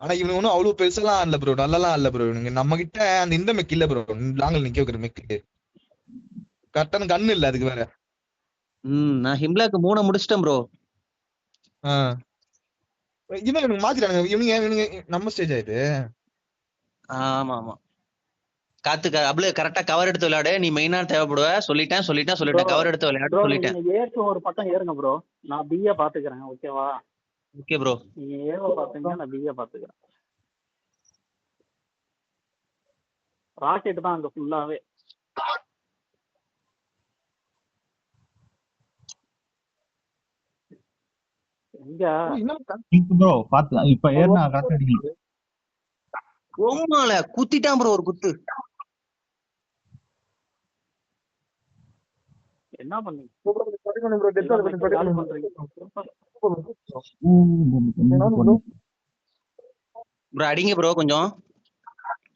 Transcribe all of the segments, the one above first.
ஆனா இவனுக்கு ஒன்னும் அவ்வளவு பெருசெல்லாம் இல்ல ப்ரோ, நல்லாலாம் இல்ல ப்ரோ. இவனுங்க நம்ம கிட்ட அந்த இந்த மெக் இல்ல ப்ரோ, லாங்கல் நிக்க வைக்கிற மெக்கு கரெக்டான கண்ணு இல்ல அதுக்கு வேற. நான் ஹிம்லாக்கு 3 முடிச்சிட்டேன் ப்ரோ. இவன் எனக்கு மாத்திட்டானுங்க இவனுங்க நம்ம ஸ்டேஜ் ஆயிட்டு. ஆமா ஆமா காத்து அப்படியே கரெக்டா கவர் எடுத்து விளையாடு. நீ மெயினா தேவைப்படுவ. சொல்லிட்டேன் கவர் எடுத்து விளையாடு சொல்லிட்டேன். நீங்க ஏக்கு ஒரு பட்டம் ஏறுங்க ப்ரோ, நான் பிஏ பாத்துக்கிறேன். ஓகேவா? Okay bro. நீங்க ஏவ பாத்துங்க, நான் பிஏ பாத்துக்கிறேன். ராக்கெட் தான் அங்க ஃபுல்லாவே. எங்க ப்ரோ பாத்து இப்ப ஏறினா கரெக்டா அடிக்கலாம். ஓமால குத்திட்டான் ப்ரோ ஒரு குத்து. என்ன பண்ணீங்க ப்ரோ அடிங்க ப்ரோ கொஞ்சம்.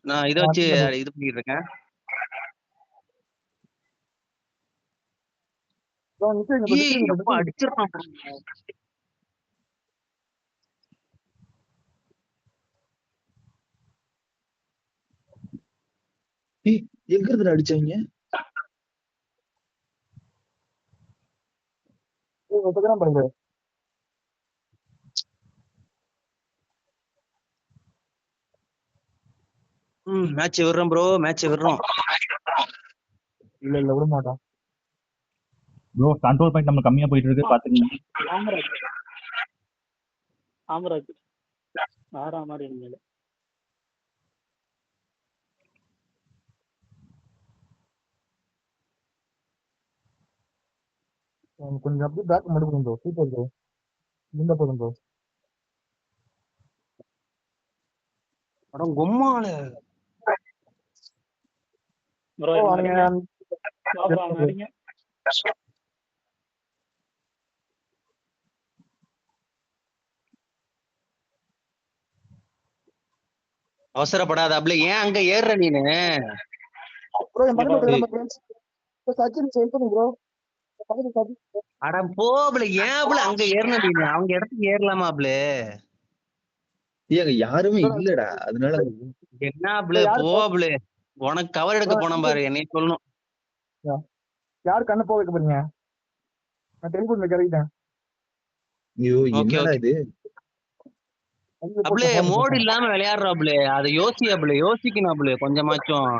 நான் இதை வச்சு இது பண்ணிட்டு இருக்கேன். அடிச்சிருக்கான். எங்க இருந்து அடிச்சாங்க? மேட்ச் விடுறோம் ப்ரோ, மேட்ச் விடுறோம். இல்ல விட மாட்டான் ப்ரோ. கண்ட்ரோல் பாயிண்ட் நம்ம கம்மியா போயிட்டு இருக்கு பாத்துக்கங்க. ஆமராஜ் வேற மாதிரி இருந்தது. கொஞ்சம் அப்படியே பேக் மட்டும் ப்ரோ, சூப்பர் ப்ரோ. இந்த போதும் ப்ரோ. அடம் கொம்மால ப்ரோ அடிங்க. அவசரப்படாத. அப்பல ஏன் அங்க ஏறுற நீனு? அட போப்ல, ஏன் அப்பல அங்க ஏறின நீனு? அவங்க இடத்துக்கு ஏறலாமா அப்பல? ஏங்க யாருமே இல்லடா, அதனால என்ன அப்பல போப்ல, உனக்கு கவர் எடுக்க போன பாரு. என்னைய சொல்லணும். யாரு கண்ண போக வைக்க போறீங்க? நான் டெலிபோன்ல கரெக்ட்டேன். ஐயோ என்னடா இது? அப்படியே மோடு இல்லாம விளையாடுறாப்ல. அதை யோசிக்கணும் அப்பல கொஞ்சமாச்சும்.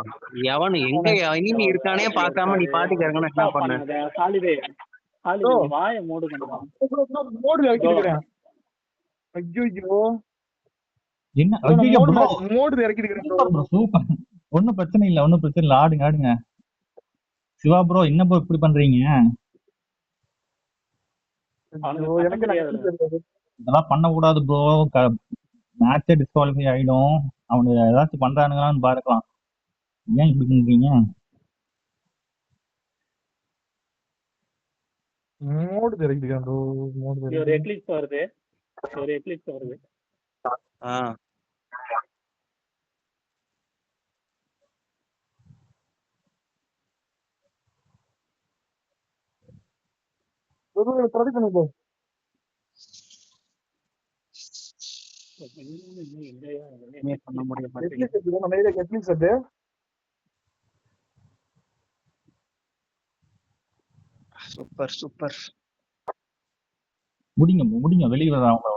எவனு எங்க இனி இருக்கானே பாக்காம நீ பாட்டுக்கு இறங்கணும் என்ன பண்ண? வாய மூடுங்க. மோடுல வைக்கிறேன். ஐயோ என்ன ஐயோ ப்ரோ, மோடுல இறக்கிடுறேன் ப்ரோ. சூப்பர். ஒன்னும் பிரச்சனை இல்ல, ஆடுங்க. சிவா ப்ரோ என்ன ப்ரோ இப்படி பண்றீங்க? இதெல்லாம் பண்ணக்கூடாது ப்ரோ. மேட்சே டிஸ்குவாலிஃபை ஆயிடும். அவனுக்கு ஏதாச்சும் பண்றானுங்களான்னு பார்க்கலாம். ஏன் இப்படி பண்றீங்க? மோடு தெரிஞ்சுக்கிறேன் ப்ரோ. மோடு ஒரு எக்லிப்ஸ் வருது. ப்ரோ பண்ணு ப்ரோ. பண்ண முடியும். எக்லிப்ஸ் அது சூப்பர். முடிங்க வெளியே வர அவங்க.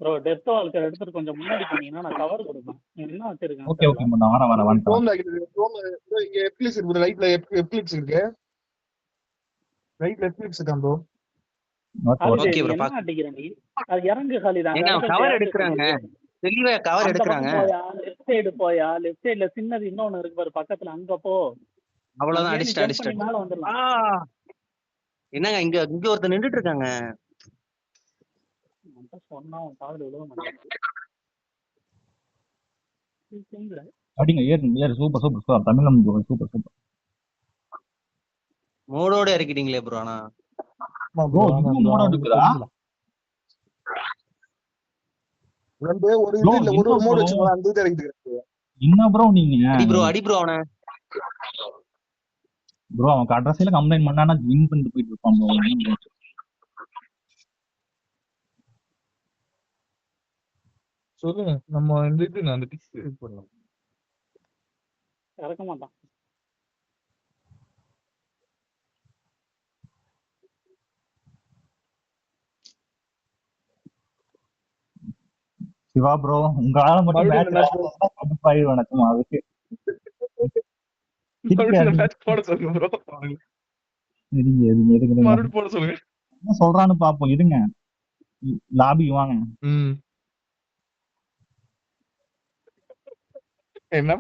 ப்ரோ டெத் வால்கர் எடுத்துட்டு கொஞ்சம் முன்னாடி போனீங்கன்னா நான் கவர் கொடுப்பேன். என்ன வச்சிருக்கேன்? ஓகே நான் வரேன். இங்க எக்லிப்ஸ் இருக்கு, ரைட்ல எக்லிப்ஸ் இருக்கு. ரைட்ல எக்லிப்ஸ் இருக்கான் ப்ரோ. Okay bro. என்ன அடிக்கிறேன் நீ? அது இறங்கு காலிதான். ஏங்க கவர் எடுக்கறாங்க. தெளிவா கவர் எடுக்கறாங்க. லெஃப்ட் சைடு போயா, லெஃப்ட் சைடுல சின்னது இன்னொன்னு இருக்கு பாரு பக்கத்துல, அங்க போ. அவ்வளவுதான். அடிச்சிட்டேன். மேல வந்துடலாம். என்னங்க இங்க ஒருத்தர் நின்றுட்டு இருக்காங்க. சொன்னா காதுல விழுவ மாட்டேங்குது. அடிங்க, ஏறு. சூப்பர் தமிழன் ப்ரோ. சூப்பர். மோடோட இறக்கிட்டீங்களே ப்ரோ. ஆனா ப்ரோ இன்னும் மோட இருக்குதா? ஒரு இது இல்ல, ஒரு மோட் வச்சிருக்காங்க. அந்த இது இறக்கிட்டு என்ன ப்ரோ நீங்க? அடி ப்ரோ அவன. ப்ரோ அவன் கடைசியில கம்ப்ளைண்ட் பண்ணானா வின் பண்ணிட்டு போயிட்டு இருப்பான் ப்ரோ. சொல்லுங்க. நம்ம இந்த இது அந்த டிக்ஸ் இது பண்ணலாம். இறக்க மாட்டான். சிவா ப்ரோ உங்களால மட்டும் மறுபடியும் இந்த மேட்ச் மேட்ச் கடுப்பாயிடும் நினைச்சுமா அதுக்கு மறுபடியும் இந்த மேட்ச் போட சொல்லுங்க ப்ரோ. இருங்க இருங்க இருங்க மறுபடியும் போட சொல்லுங்க. என்ன சொல்றான்னு பாப்போம் இருங்க. லாபி வாங்க. என்ன